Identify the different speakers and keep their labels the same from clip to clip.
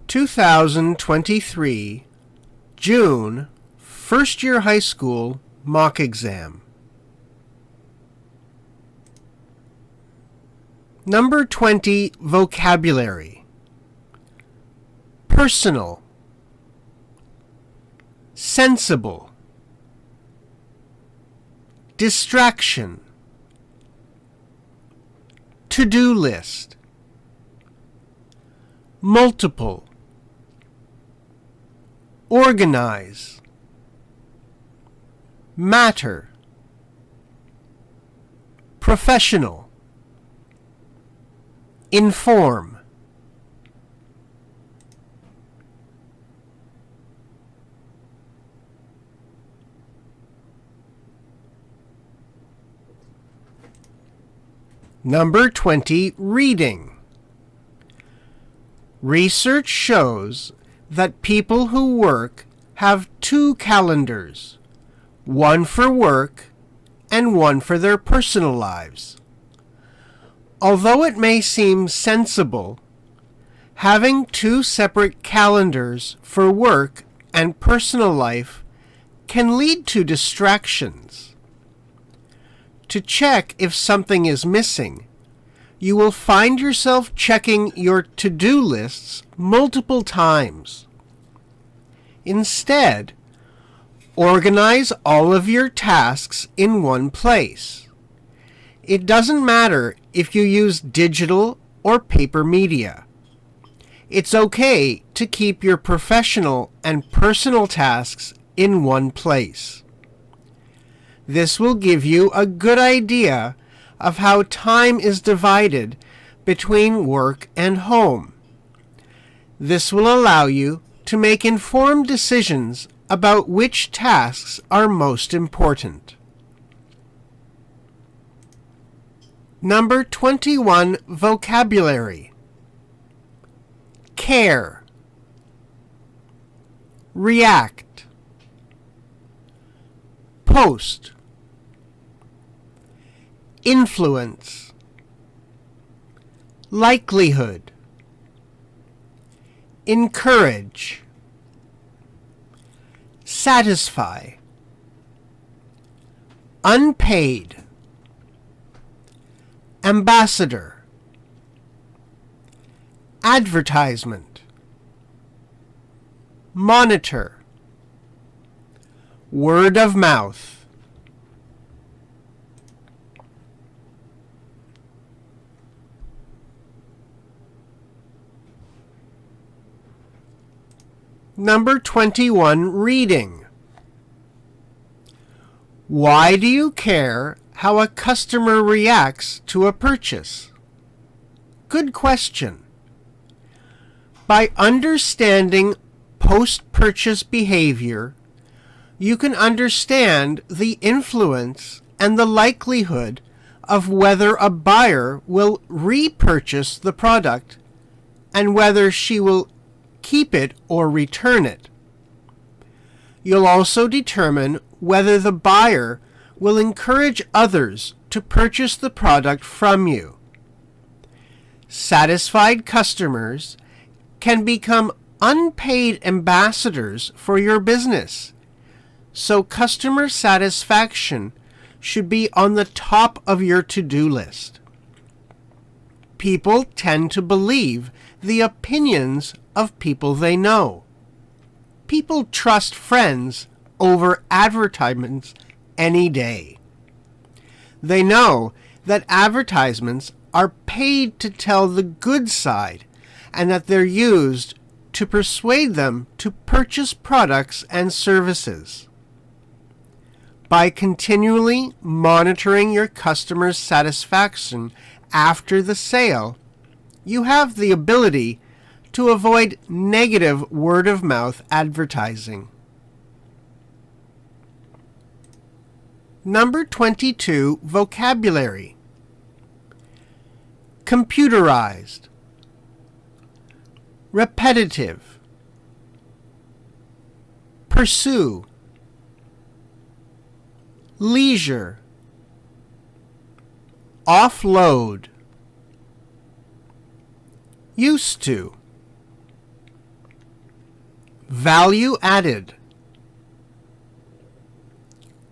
Speaker 1: 2023 June First Year High School Mock Exam. Number 20, Vocabulary. Personal, sensible, distraction, to-do list, multiple, organize, matter, professional, inform. Number 20, reading. Research shows that people who work have two calendars, one for work and one for their personal lives. Although it may seem sensible, having two separate calendars for work and personal life can lead to distractions. To check if something is missing, you will find yourself checking your to-do lists multiple times. Instead, organize all of your tasks in one place. It doesn't matter if you use digital or paper media. It's okay to keep your professional and personal tasks in one place. This will give you a good idea of how time is divided between work and home. This will allow you to make informed decisions about which tasks are most important. Number 21, Vocabulary. Care, react, post, influence, likelihood, encourage, satisfy, unpaid, ambassador, advertisement, monitor, word of mouth. Number 21, reading. Why do you care how a customer reacts to a purchase? Good question. By understanding post-purchase behavior, you can understand the influence and the likelihood of whether a buyer will repurchase the product and whether she will keep it or return it. You'll also determine whether the buyer will encourage others to purchase the product from you. Satisfied customers can become unpaid ambassadors for your business, so customer satisfaction should be on the top of your to-do list. People tend to believe the opinions of people they know. People trust friends over advertisements any day. They know that advertisements are paid to tell the good side and that they're used to persuade them to purchase products and services. By continually monitoring your customers' satisfaction after the sale, you have the ability to avoid negative word-of-mouth advertising. Number 22, Vocabulary. Computerized, repetitive, pursue, leisure, offload, used to, Value added.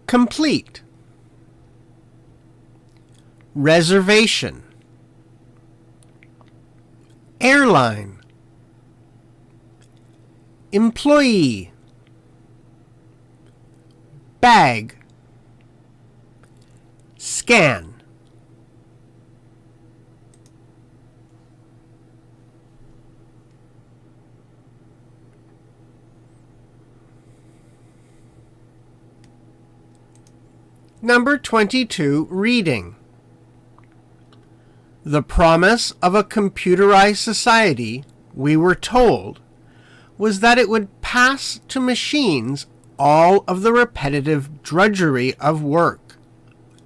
Speaker 1: Complete. Reservation. Airline. Employee. Bag. Scan. Number 22, reading. The promise of a computerized society, we were told, was that it would pass to machines all of the repetitive drudgery of work,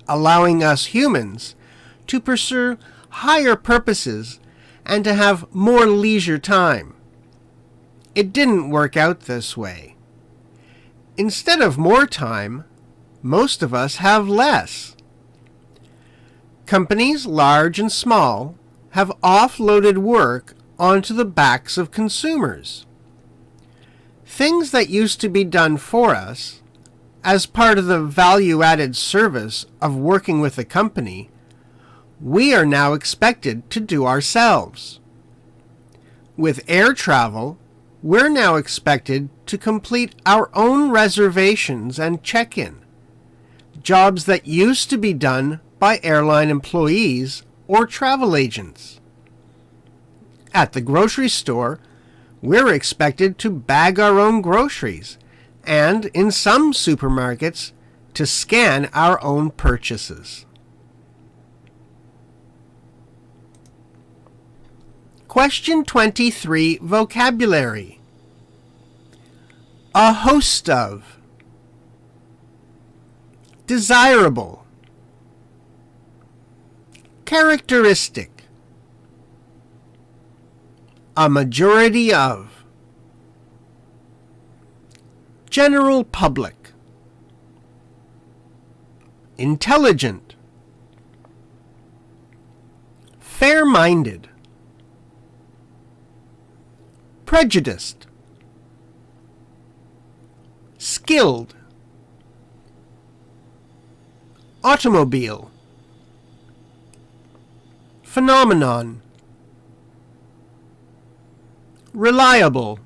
Speaker 1: allowing us humans to pursue higher purposes and to have more leisure time. It didn't work out this way. Instead of more time, most of us have less. Companies, large and small, have offloaded work onto the backs of consumers. Things that used to be done for us, as part of the value-added service of working with a company, we are now expected to do ourselves. With air travel, we're now expected to complete our own reservations and check-in. Jobs that used to be done by airline employees or travel agents. At the grocery store, we're expected to bag our own groceries, and in some supermarkets, to scan our own purchases. Question 23, vocabulary. A host of. Desirable. Characteristic. A majority of. General public. Intelligent. Fair-minded. Prejudiced. Skilled. Automobile. Phenomenon. Reliable.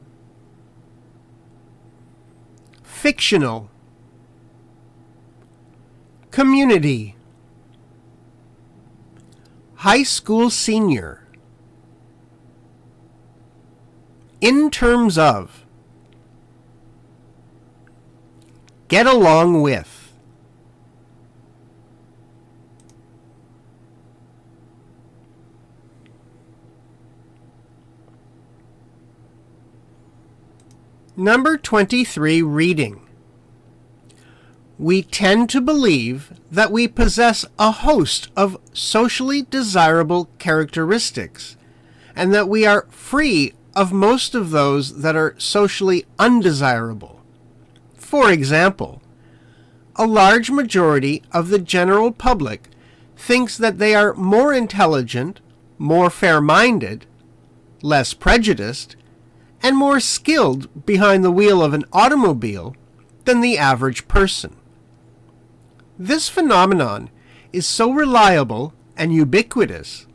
Speaker 1: Fictional. Community. High school senior. In terms of. Get along with. Number 23, reading. We tend to believe that we possess a host of socially desirable characteristics, and that we are free of most of those that are socially undesirable. For example, a large majority of the general public thinks that they are more intelligent, more fair-minded, less prejudiced, and more skilled behind the wheel of an automobile than the average person. This phenomenon is so reliable and ubiquitous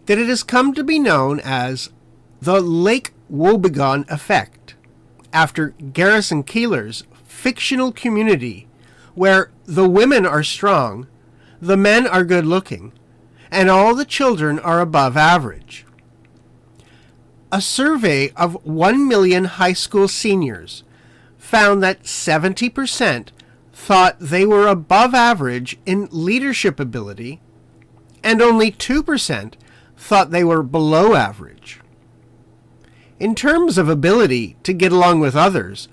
Speaker 1: that it has come to be known as the Lake Wobegon effect, after Garrison Keillor's fictional community where the women are strong, the men are good-looking, and all the children are above average. A survey of 1 million high school seniors found that 70% thought they were above average in leadership ability, and only 2% thought they were below average. In terms of ability to get along with others,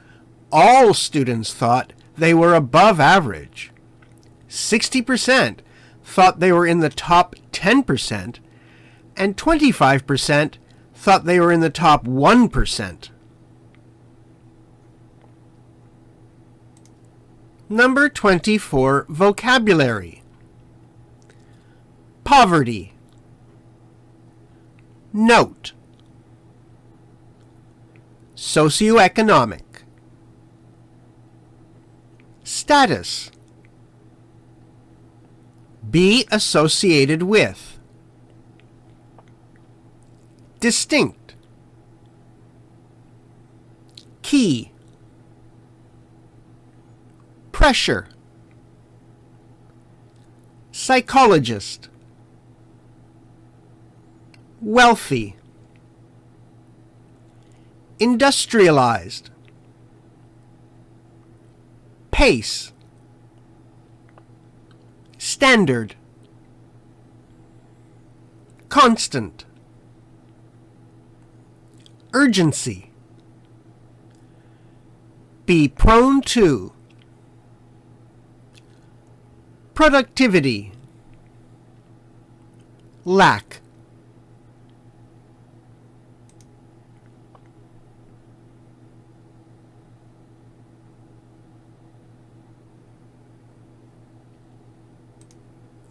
Speaker 1: all students thought they were above average. 60% thought they were in the top 10%, and 25% thought they were in the top 1%. Number 24, vocabulary. Poverty. Note. Socioeconomic. Status. Be associated with. Distinct. Key. Pressure. Psychologist. Wealthy. Industrialized. Pace. Standard. Constant. Urgency. Be prone to. Productivity. Lack.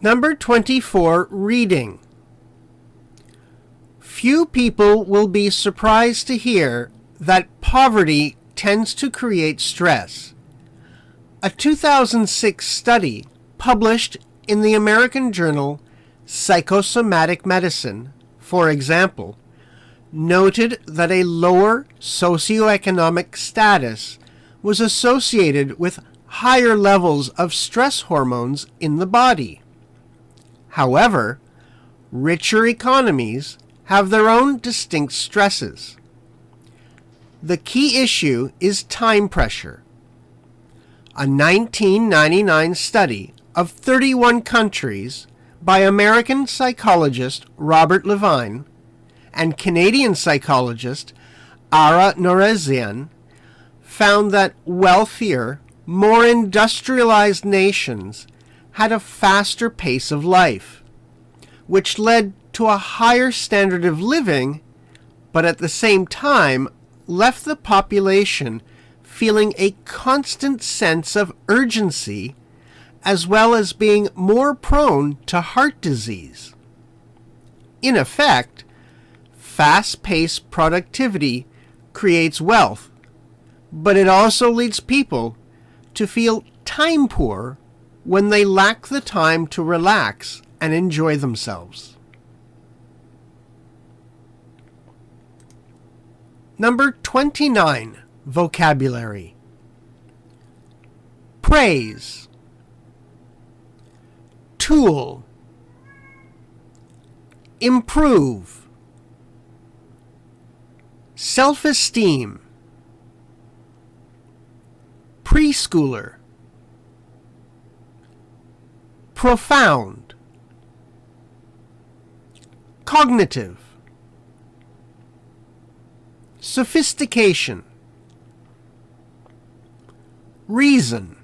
Speaker 1: Number 24, reading. Few people will be surprised to hear that poverty tends to create stress. A 2006 study published in the American journal Psychosomatic Medicine, for example, noted that a lower socioeconomic status was associated with higher levels of stress hormones in the body. However, richer economies have their own distinct stresses. The key issue is time pressure. A 1999 study of 31 countries by American psychologist Robert Levine and Canadian psychologist Ara Norezian found that wealthier, more industrialized nations had a faster pace of life, which led to a higher standard of living, but at the same time left the population feeling a constant sense of urgency, as well as being more prone to heart disease. In effect, fast-paced productivity creates wealth, but it also leads people to feel time poor when they lack the time to relax and enjoy themselves. Number 29, vocabulary. Praise. Tool. Improve. Self-esteem. Preschooler. Profound. Cognitive. Sophistication. Reason.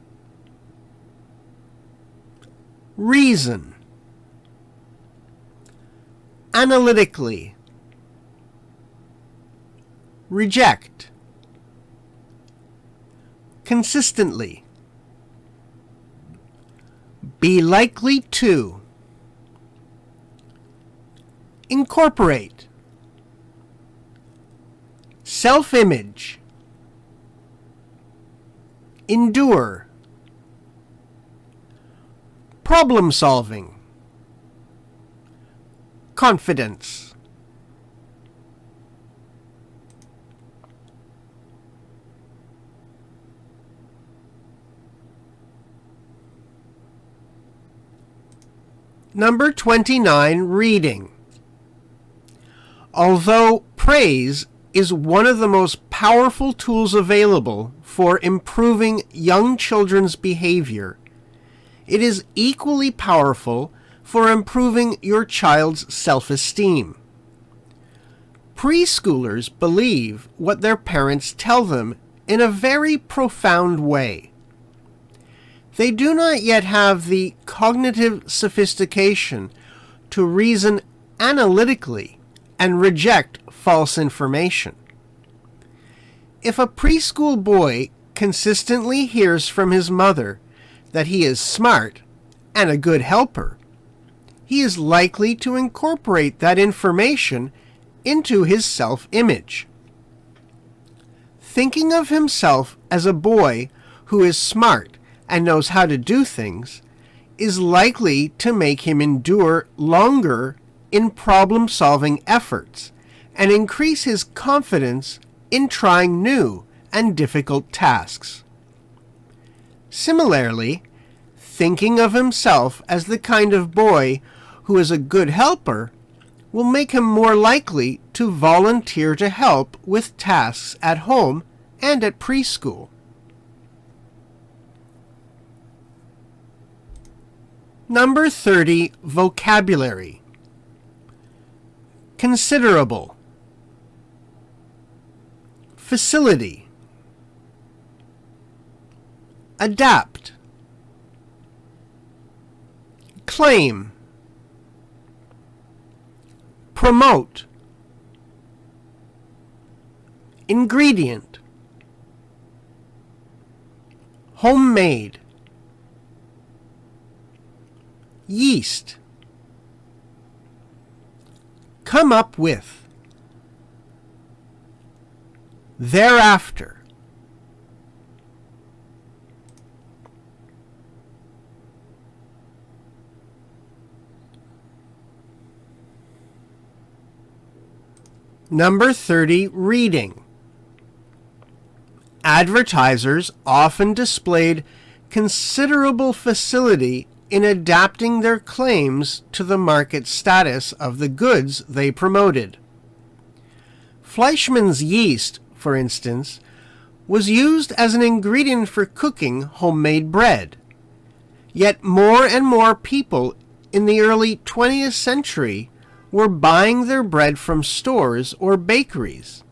Speaker 1: Reason. Analytically. Reject. Consistently. Be likely to. Incorporate. Self-image. Endure. Problem-solving. Confidence. Number 29, reading. Although praise is one of the most powerful tools available for improving young children's behavior, it is equally powerful for improving your child's self-esteem. Preschoolers believe what their parents tell them in a very profound way. They do not yet have the cognitive sophistication to reason analytically and reject false information. If a preschool boy consistently hears from his mother that he is smart and a good helper, he is likely to incorporate that information into his self-image. Thinking of himself as a boy who is smart and knows how to do things is likely to make him endure longer in problem-solving efforts and increase his confidence in trying new and difficult tasks. Similarly, thinking of himself as the kind of boy who is a good helper will make him more likely to volunteer to help with tasks at home and at preschool. Number 30, vocabulary. Considerable. Facility. Adapt. Claim. Promote. Ingredient. Homemade. Yeast. Come up with. Thereafter. Number 30, reading. Advertisers often displayed considerable facility in adapting their claims to the market status of the goods they promoted. Fleischmann's yeast, for instance, was used as an ingredient for cooking homemade bread. Yet more and more people in the early 20th century were buying their bread from stores or bakeries,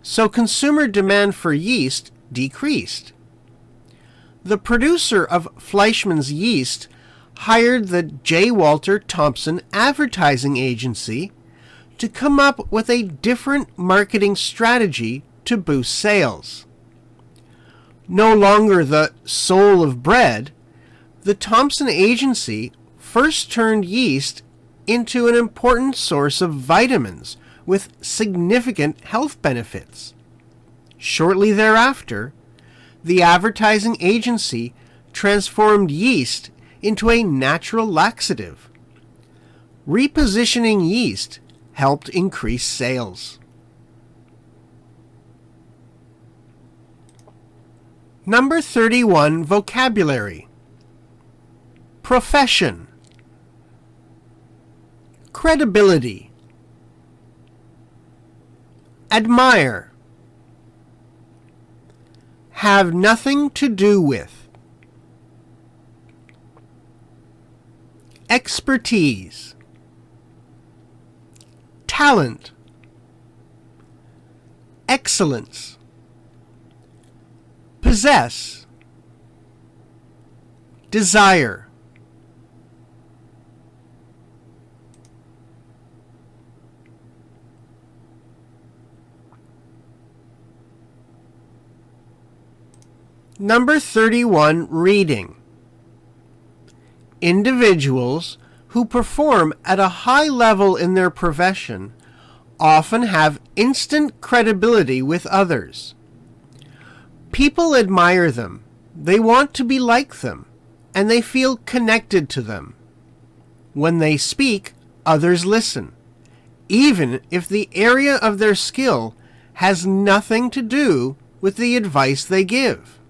Speaker 1: so consumer demand for yeast decreased. The producer of Fleischmann's yeast hired the J. Walter Thompson Advertising Agency to come up with a different marketing strategy to boost sales. No longer the soul of bread, the Thompson Agency first turned yeast into an important source of vitamins with significant health benefits. Shortly thereafter, the advertising agency transformed yeast into a natural laxative. Repositioning yeast helped increase sales. Number 31, vocabulary. Profession. Credibility. Admire. Have nothing to do with. Expertise. Talent. Excellence. Possess. Desire. Number 31, reading. Individuals who perform at a high level in their profession often have instant credibility with others. People admire them, they want to be like them, and they feel connected to them. When they speak, others listen, even if the area of their skill has nothing to do with the advice they give.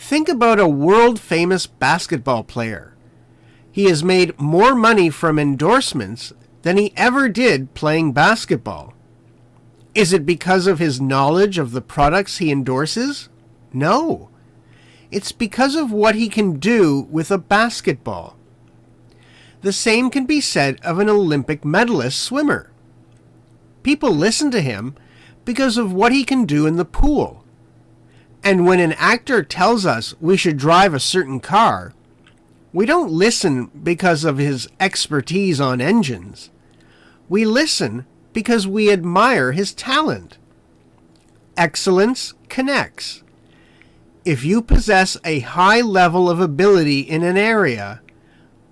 Speaker 1: Think about a world-famous basketball player. He has made more money from endorsements than he ever did playing basketball. Is it because of his knowledge of the products he endorses? No. It's because of what he can do with a basketball. The same can be said of an Olympic medalist swimmer. People listen to him because of what he can do in the pool. And when an actor tells us we should drive a certain car, we don't listen because of his expertise on engines. We listen because we admire his talent. Excellence connects. If you possess a high level of ability in an area,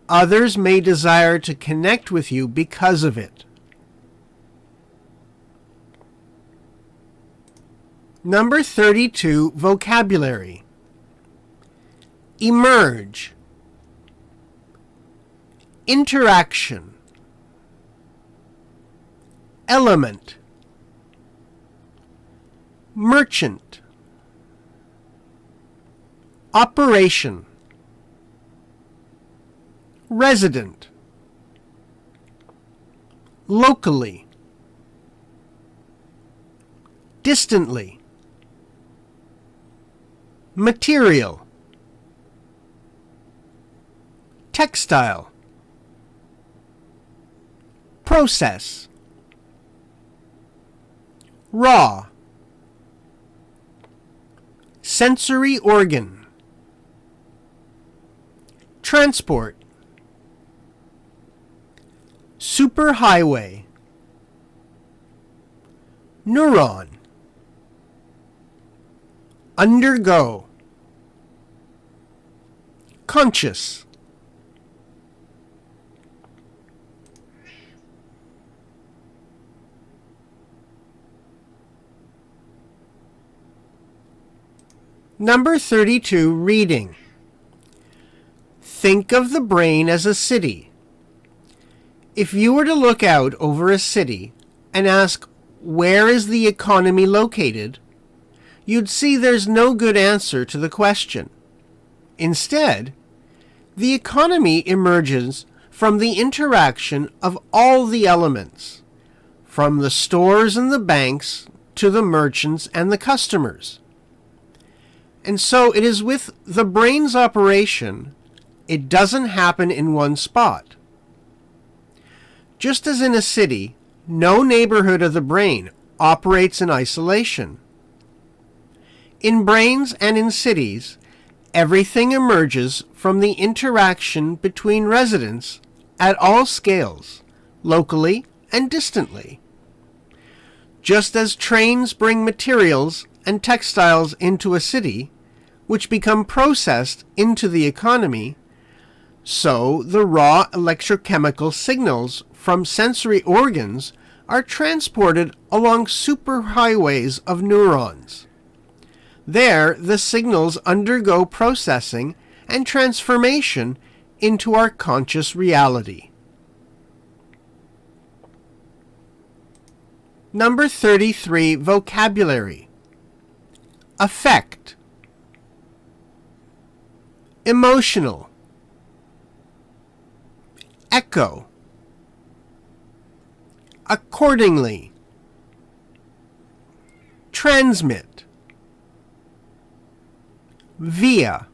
Speaker 1: others may desire to connect with you because of it. Number 32, vocabulary. Emerge. Interaction. Element. Merchant. Operation. Resident. Locally. Distantly. Material. Textile. Process. Raw. Sensory organ. Transport. Superhighway. Neuron. Undergo. Conscious. Number 32, reading. Think of the brain as a city. If you were to look out over a city and ask, where is the economy located? You'd see there's no good answer to the question. Instead, the economy emerges from the interaction of all the elements, from the stores and the banks to the merchants and the customers. And so it is with the brain's operation, it doesn't happen in one spot. Just as in a city, no neighborhood of the brain operates in isolation. In brains and in cities, everything emerges from the interaction between residents at all scales, locally and distantly. Just as trains bring materials and textiles into a city, which become processed into the economy, so the raw electrochemical signals from sensory organs are transported along superhighways of neurons. There, the signals undergo processing and transformation into our conscious reality. Number 33, vocabulary. Affect. Emotional. Echo. Accordingly. Transmit. Via.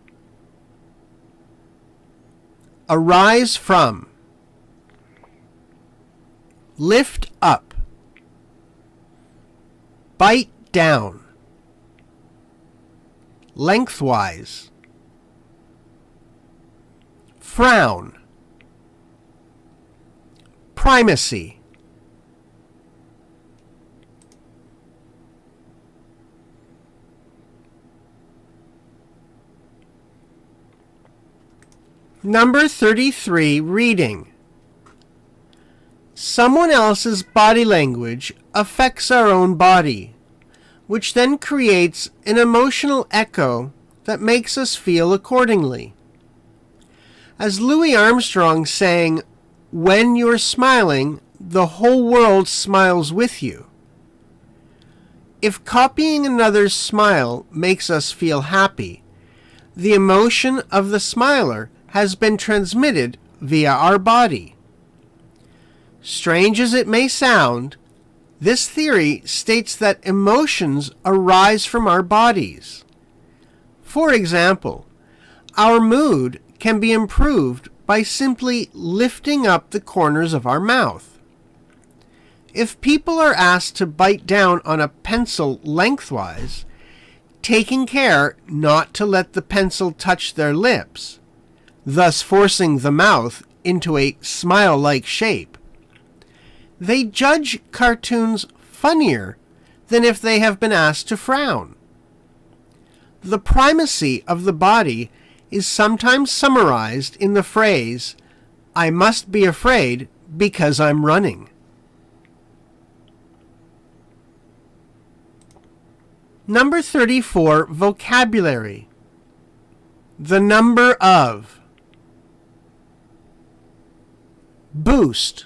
Speaker 1: Arise from. Lift up. Bite down. Lengthwise. Frown. Primacy. Number 33, reading. Someone else's body language affects our own body, which then creates an emotional echo that makes us feel accordingly. As Louis Armstrong sang, "When you're smiling, the whole world smiles with you." If copying another's smile makes us feel happy, the emotion of the smiler has been transmitted via our body. Strange as it may sound, this theory states that emotions arise from our bodies. For example, our mood can be improved by simply lifting up the corners of our mouth. If people are asked to bite down on a pencil lengthwise, taking care not to let the pencil touch their lips, thus forcing the mouth into a smile-like shape, they judge cartoons funnier than if they have been asked to frown. The primacy of the body is sometimes summarized in the phrase, "I must be afraid because I'm running." Number 34, vocabulary. The number of. Boost.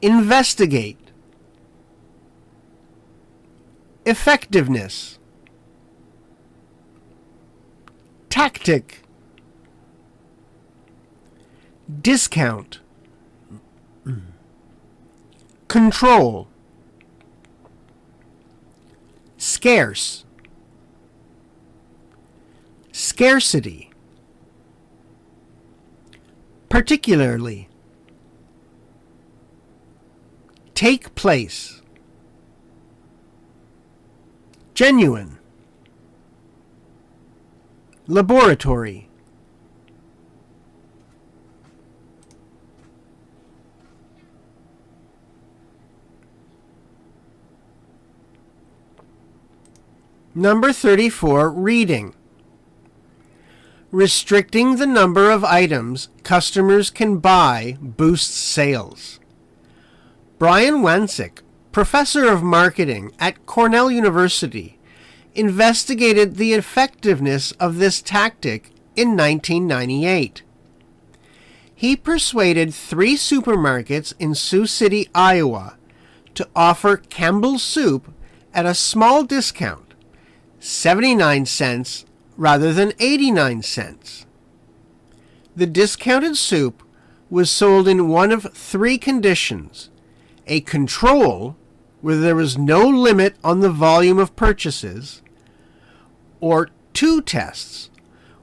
Speaker 1: Investigate. Effectiveness. Tactic. Discount. Control. Scarce. Scarcity. Particularly. Take place. Genuine. Laboratory. Number 34, reading. Restricting the number of items customers can buy boosts sales. Brian Wansink, professor of marketing at Cornell University, investigated the effectiveness of this tactic in 1998. He persuaded 3 supermarkets in Sioux City, Iowa, to offer Campbell's soup at a small discount, 79 cents rather than 89 cents. The discounted soup was sold in one of 3 conditions: a control, where there was no limit on the volume of purchases, or 2 tests,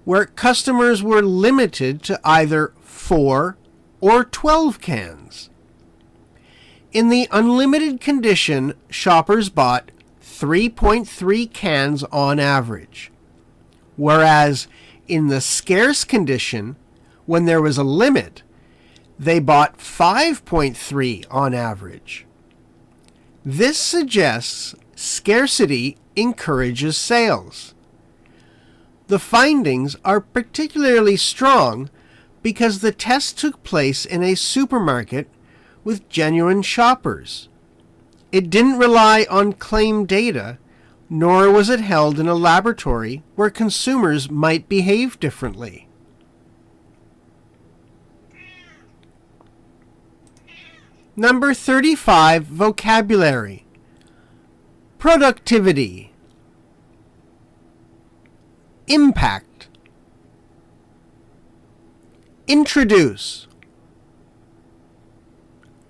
Speaker 1: where customers were limited to either 4 or 12 cans. In the unlimited condition, shoppers bought 3.3 cans on average, whereas in the scarce condition, when there was a limit, they bought 5.3 on average. This suggests scarcity encourages sales. The findings are particularly strong because the test took place in a supermarket with genuine shoppers. It didn't rely on claim data, nor was it held in a laboratory where consumers might behave differently. Number 35, vocabulary. Productivity. Impact. Introduce.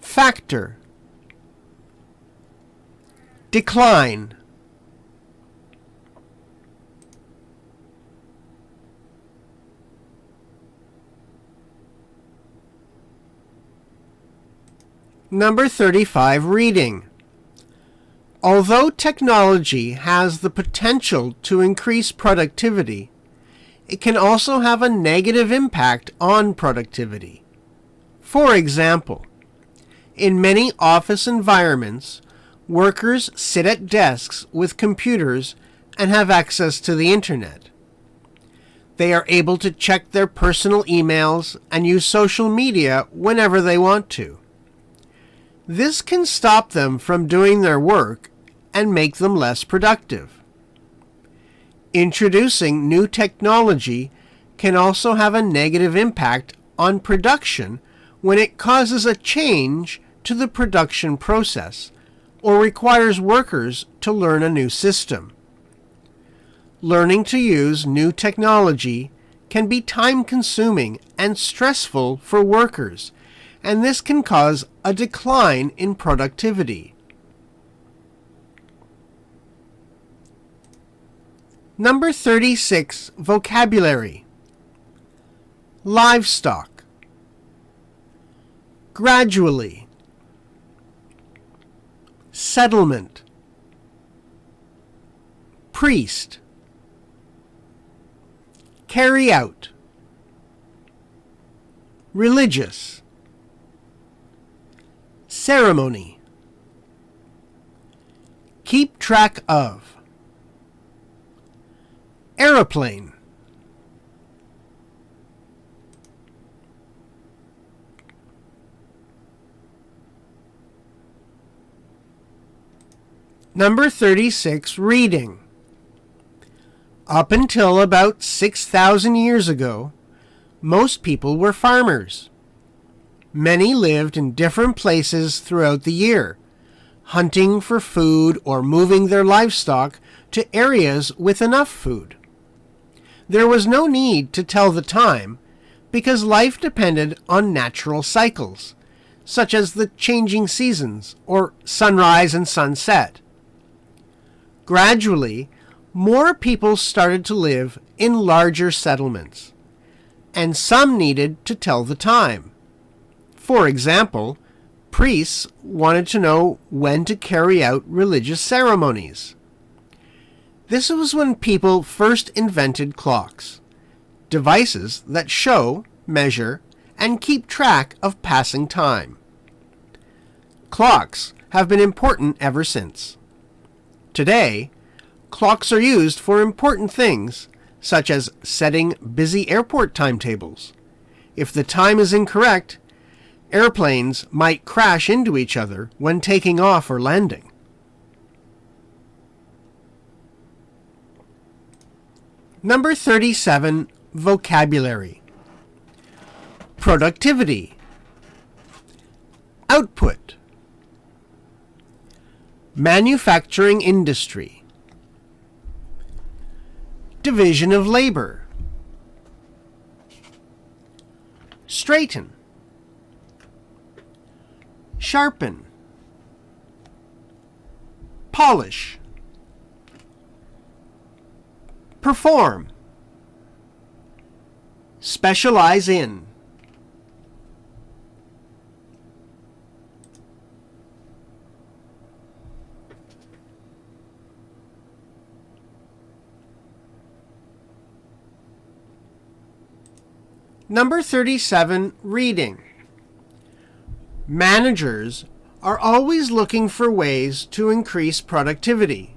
Speaker 1: Factor. Decline. Number 35, reading. Although technology has the potential to increase productivity, it can also have a negative impact on productivity. For example, in many office environments, workers sit at desks with computers and have access to the internet. They are able to check their personal emails and use social media whenever they want to. This can stop them from doing their work and make them less productive. Introducing new technology can also have a negative impact on production when it causes a change to the production process or requires workers to learn a new system. Learning to use new technology can be time-consuming and stressful for workers, and this can cause a decline in productivity. Number 36, vocabulary. Livestock. Gradually. Settlement. Priest. Carry out. Religious. Ceremony. Keep track of. Aeroplane. Number 36, reading. Up until about 6,000 years ago, most people were farmers. Many lived in different places throughout the year, hunting for food or moving their livestock to areas with enough food. There was no need to tell the time because life depended on natural cycles, such as the changing seasons or sunrise and sunset. Gradually, more people started to live in larger settlements, and some needed to tell the time. For example, priests wanted to know when to carry out religious ceremonies. This was when people first invented clocks, devices that show, measure, and keep track of passing time. Clocks have been important ever since. Today, clocks are used for important things, such as setting busy airport timetables. If the time is incorrect, airplanes might crash into each other when taking off or landing. Number 37, vocabulary. Productivity. Output. Manufacturing industry. Division of labor. Straighten. Sharpen. Polish. Perform. Specialize in. Number 37, reading. Managers are always looking for ways to increase productivity,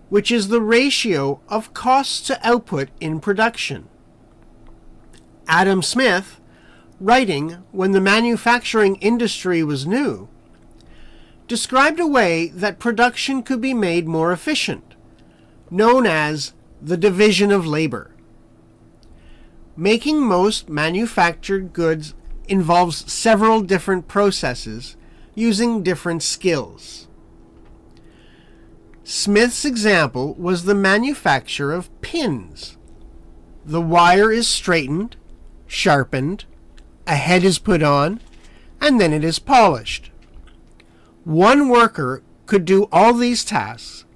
Speaker 1: which is the ratio of costs to output in production. Adam Smith, writing when the manufacturing industry was new, described a way that production could be made more efficient, known as the division of labor. Making most manufactured goods involves several different processes using different skills. Smith's example was the manufacture of pins. The wire is straightened, sharpened, a head is put on, and then it is polished. One worker could do all these tasks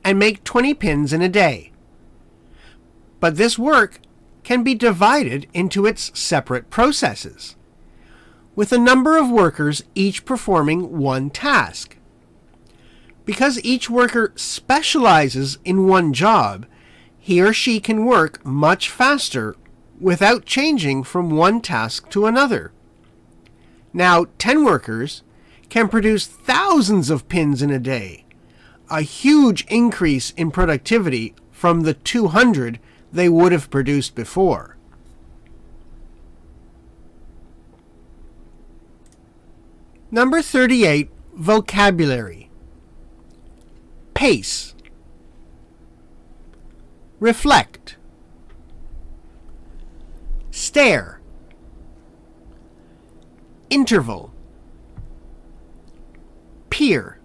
Speaker 1: and make 20 pins in a day. But this work can be divided into its separate processes, with a number of workers each performing one task. Because each worker specializes in one job, he or she can work much faster without changing from one task to another. Now, 10 workers can produce thousands of pins in a day, a huge increase in productivity from the 200 they would have produced before. Number 38, vocabulary. Pace. Reflect. Stare. Interval. Peer.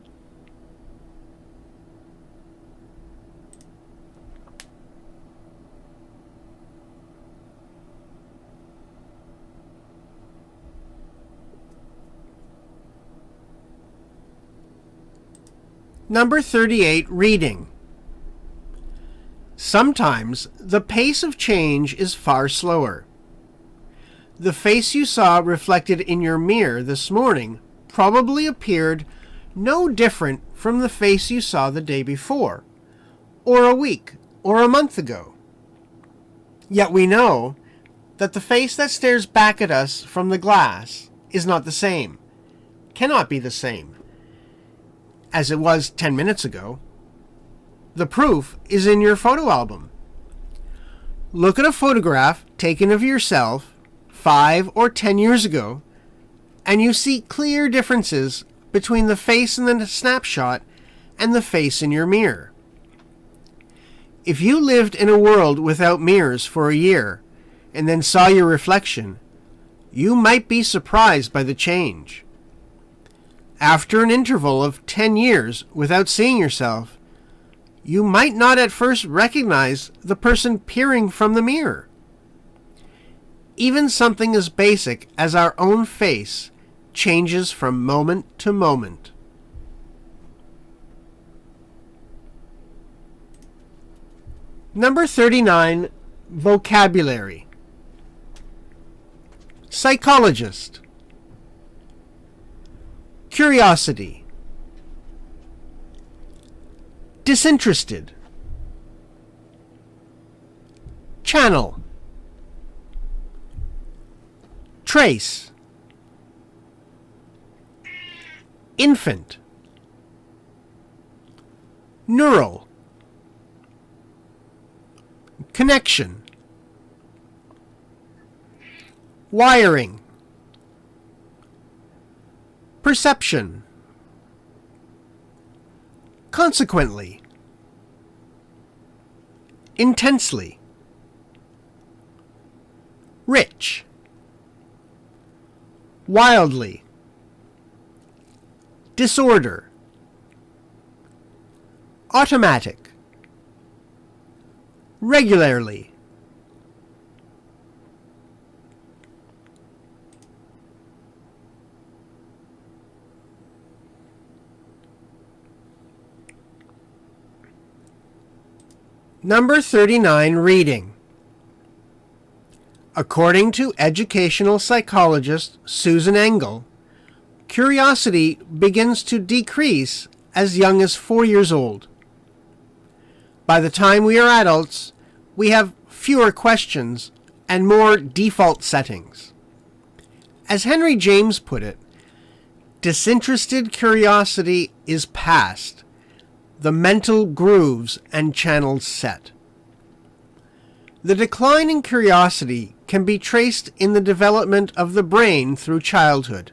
Speaker 1: Number 38, reading. Sometimes the pace of change is far slower. The face you saw reflected in your mirror this morning probably appeared no different from the face you saw the day before, or a week, or a month ago. Yet we know that the face that stares back at us from the glass is not the same, cannot be the same, as it was 10 minutes ago. The proof is in your photo album. Look at a photograph taken of yourself 5 or 10 years ago, and you see clear differences between the face in the snapshot and the face in your mirror. If you lived in a world without mirrors for a year and then saw your reflection, you might be surprised by the change. After an interval of 10 years without seeing yourself, you might not at first recognize the person peering from the mirror. Even something as basic as our own face changes from moment to moment. Number 39, vocabulary. Psychologist. Curiosity. Disinterested. Channel. Trace. Infant. Neural. Connection. Wiring. Perception. Consequently. Intensely. Rich. Wildly. Disorder. Automatic. Regularly. Number 39, reading. According to educational psychologist Susan Engel, curiosity begins to decrease as young as 4 years old. By the time we are adults, we have fewer questions and more default settings. As Henry James put it, disinterested curiosity is past, the mental grooves and channels set. The decline in curiosity can be traced in the development of the brain through childhood.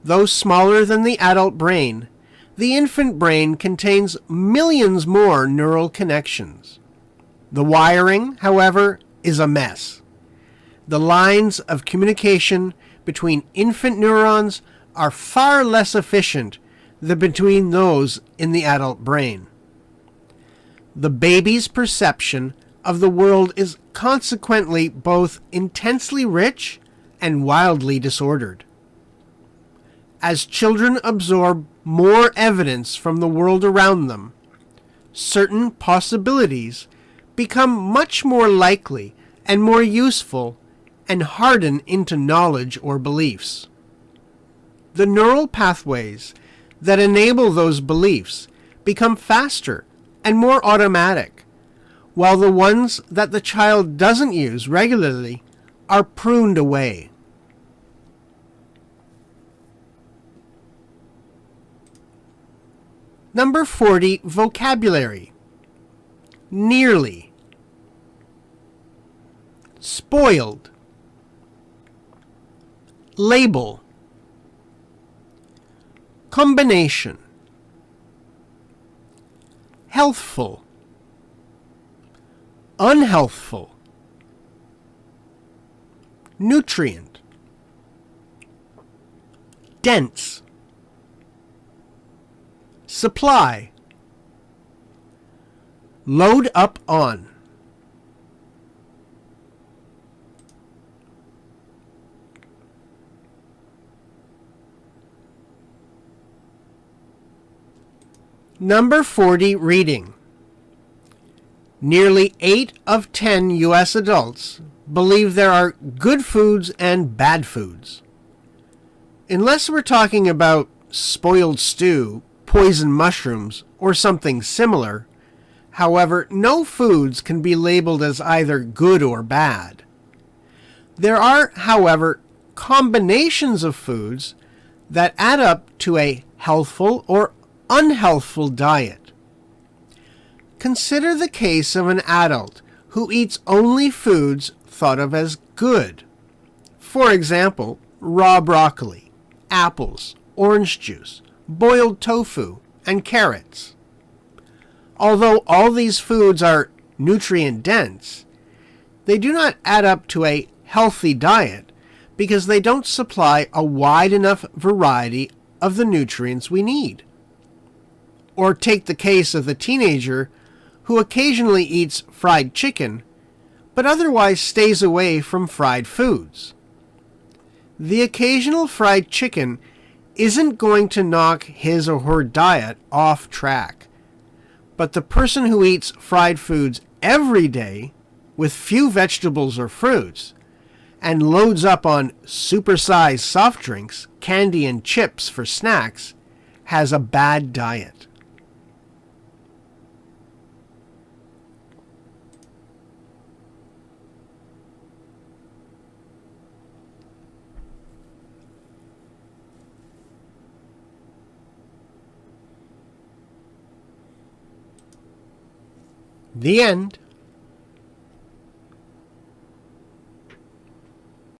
Speaker 1: Though smaller than the adult brain, the infant brain contains millions more neural connections. The wiring, however, is a mess. The lines of communication between infant neurons are far less efficient than between those in the adult brain. The baby's perception of the world is consequently both intensely rich and wildly disordered. As children absorb more evidence from the world around them, certain possibilities become much more likely and more useful and harden into knowledge or beliefs. The neural pathways that enable those beliefs become faster and more automatic, while the ones that the child doesn't use regularly are pruned away. Number 40, vocabulary. Nearly. Spoiled. Label. Combination. Healthful. Unhealthful. Nutrient. Dense. Supply. Load up on. Number 40, reading. Nearly 8 of 10 U.S. adults believe there are good foods and bad foods. Unless we're talking about spoiled stew, poison mushrooms, or something similar, however, no foods can be labeled as either good or bad. There are, however, combinations of foods that add up to a healthful or unhealthful diet. Consider the case of an adult who eats only foods thought of as good. For example, raw broccoli, apples, orange juice, boiled tofu, and carrots. Although all these foods are nutrient-dense, they do not add up to a healthy diet because they don't supply a wide enough variety of the nutrients we need. Or take the case of the teenager who occasionally eats fried chicken, but otherwise stays away from fried foods. The occasional fried chicken isn't going to knock his or her diet off track, but the person who eats fried foods every day with few vegetables or fruits and loads up on supersized soft drinks, candy, and chips for snacks has a bad diet. The end.